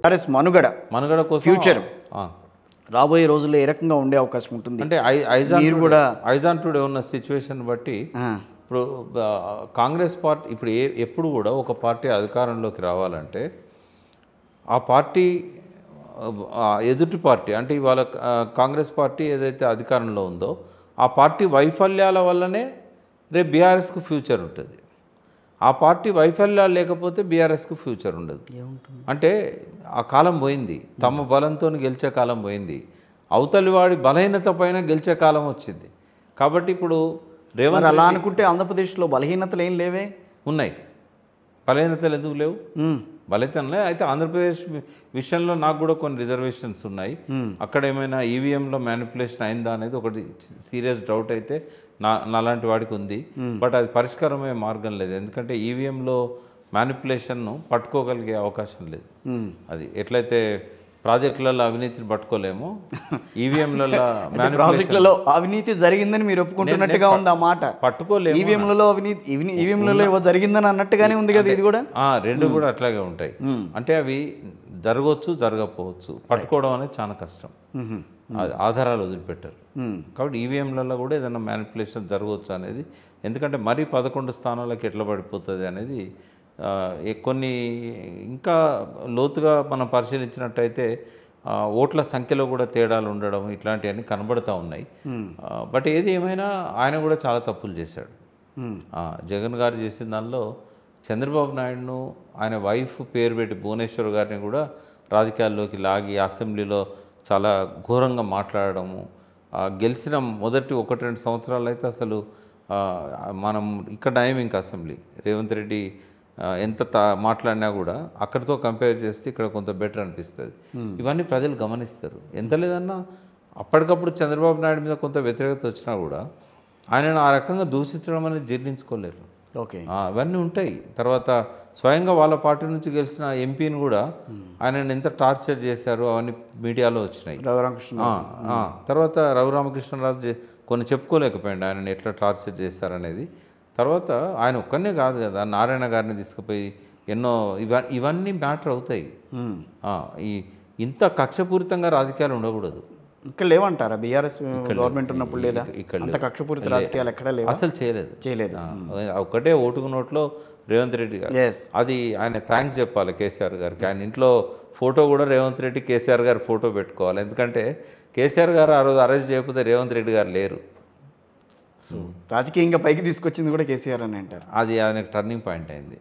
TRS మనుగడ కోసం future రాబోయే రోజుల్లో ఏ రకంగా ఉండే అవకాశం ఉంటుంది అంటే మీరు కూడా ఐజాన్ టుడే ఉన్న సిచ్యువేషన్ బట్టి ఇప్పుడు కాంగ్రెస్ పార్టీ ఇప్పుడు ఎప్పుడు కూడా ఒక పార్టీ అధికారంలోకి రావాలంటే ఆ పార్టీ ఎదుటి పార్టీ అంటే ఇవాళ కాంగ్రెస్ పార్టీ ఏదైతే అధికారంలో ఉందో ఆ పార్టీ వైఫల్యాల వల్లనే రేపు బీఆర్ఎస్కు ఫ్యూచర్ ఉంటుంది. ఆ పార్టీ వైఫల్యాలు లేకపోతే బీఆర్ఎస్కు ఫ్యూచర్ ఉండదు. అంటే ఆ కాలం పోయింది. తమ బలంతో గెలిచే కాలం పోయింది. అవతలి వాడి బలహీనత పైన గెలిచే కాలం వచ్చింది. కాబట్టి ఇప్పుడు రేవంత్ అలా అనుకుంటే ఆంధ్రప్రదేశ్లో బలహీనతలు ఏం లేవే? ఉన్నాయి. బలహీనతలు ఎందుకు లేవు? బలహీనతలే. అయితే ఆంధ్రప్రదేశ్ విషయంలో నాకు కూడా కొన్ని రిజర్వేషన్స్ ఉన్నాయి. అక్కడ ఏమైనా ఈవీఎంలో మ్యానిపులేషన్ అయిందా అనేది ఒకటి సీరియస్ డౌట్ అయితే నాలాంటి వాడికి ఉంది. బట్ అది పరిష్కారమే మార్గం లేదు. ఎందుకంటే ఈవీఎంలో మ్యానిపులేషన్ను పట్టుకోగలిగే అవకాశం లేదు. అది ఎట్లయితే ప్రాజెక్టులలో అవినీతిని పట్టుకోలేము, ఈవీఎంలలో ప్రాజెక్టులలో అవినీతి జరిగిందని మీరు ఒప్పుకుంటున్నట్టుగా ఉంది. ఆ మాట పట్టుకోలేము. ఈవీఎంలలో అవినీతి ఈవీఎంలలో ఏవో జరిగిందని అన్నట్టుగానే ఉంది కదా ఇది కూడా. రెండు కూడా అట్లాగే ఉంటాయి. అంటే అవి జరగవచ్చు, జరగకపోవచ్చు. పట్టుకోవడం అనేది చాలా కష్టం. ఆధారాలు వదిలిపెట్టారు. కాబట్టి ఈవీఎంలలో కూడా ఏదైనా మ్యానిపులేషన్ జరగవచ్చు అనేది. ఎందుకంటే మరీ 11 స్థానాలకు ఎట్లా పడిపోతుంది అనేది కొన్ని ఇంకా లోతుగా మనం పరిశీలించినట్టయితే ఓట్ల సంఖ్యలో కూడా తేడాలు ఉండడం ఇట్లాంటివన్నీ కనబడుతూ ఉన్నాయి. బట్ ఏది ఏమైనా ఆయన కూడా చాలా తప్పులు చేశాడు. జగన్ గారు చేసిన దానిలో చంద్రబాబు నాయుడును ఆయన వైఫ్ పేరు పెట్టి భువనేశ్వర్ గారిని కూడా రాజకీయాల్లోకి లాగి అసెంబ్లీలో చాలా ఘోరంగా మాట్లాడడము. గెలిచిన మొదటి 1-2 సంవత్సరాలు అయితే అసలు మనం ఇక్కడ నయం ఇంకా అసెంబ్లీ రేవంత్ రెడ్డి ఎంత మాట్లాడినా కూడా అక్కడితో కంపేర్ చేస్తే ఇక్కడ కొంత బెటర్ అనిపిస్తుంది. ఇవన్నీ ప్రజలు గమనిస్తారు. ఎంత లేదన్నా అప్పటికప్పుడు చంద్రబాబు నాయుడు మీద కొంత వ్యతిరేకత వచ్చినా కూడా ఆయనను ఆ రకంగా దూషించడం అనేది జీర్ణించుకోలేరు. ఇవన్నీ ఉంటాయి. తర్వాత స్వయంగా వాళ్ళ పార్టీ నుంచి గెలిచిన ఎంపీని కూడా ఆయనను ఎంత టార్చర్ చేశారు అవన్నీ మీడియాలో వచ్చినాయి. తర్వాత రఘురామకృష్ణరాజు కొన్ని చెప్పుకోలేకపోయింది ఆయనను ఎట్లా టార్చర్ చేశారనేది. తర్వాత ఆయన ఒక్కనే కాదు కదా, నారాయణ గారిని తీసుకుపోయి ఎన్నో ఇవన్నీ మ్యాటర్ అవుతాయి. ఇంత కక్షపూరితంగా రాజకీయాలు ఉండకూడదు. ఇక్కడ లేవంటారా? బీఆర్ఎస్ గవర్నమెంట్ ఉన్నప్పుడు లేదా అంత కక్షపూరిత రాజకీయాలు ఎక్కడ లేవు? అసలు చేయలేదు. ఒక్కటే ఓటుకు నోట్లో రేవంత్ రెడ్డి గారు. అది ఆయన థ్యాంక్స్ చెప్పాలి కేసీఆర్ గారికి. ఆయన ఇంట్లో ఫోటో కూడా రేవంత్ రెడ్డి కేసీఆర్ గారు ఫోటో పెట్టుకోవాలి. ఎందుకంటే కేసీఆర్ గారు ఆ రోజు అరెస్ట్ చేయకపోతే రేవంత్ రెడ్డి గారు లేరు. రాజకీయంగా పైకి తీసుకొచ్చింది కూడా కేసీఆర్ అని అంటారు. అది ఆయనకు టర్నింగ్ పాయింట్ అయింది.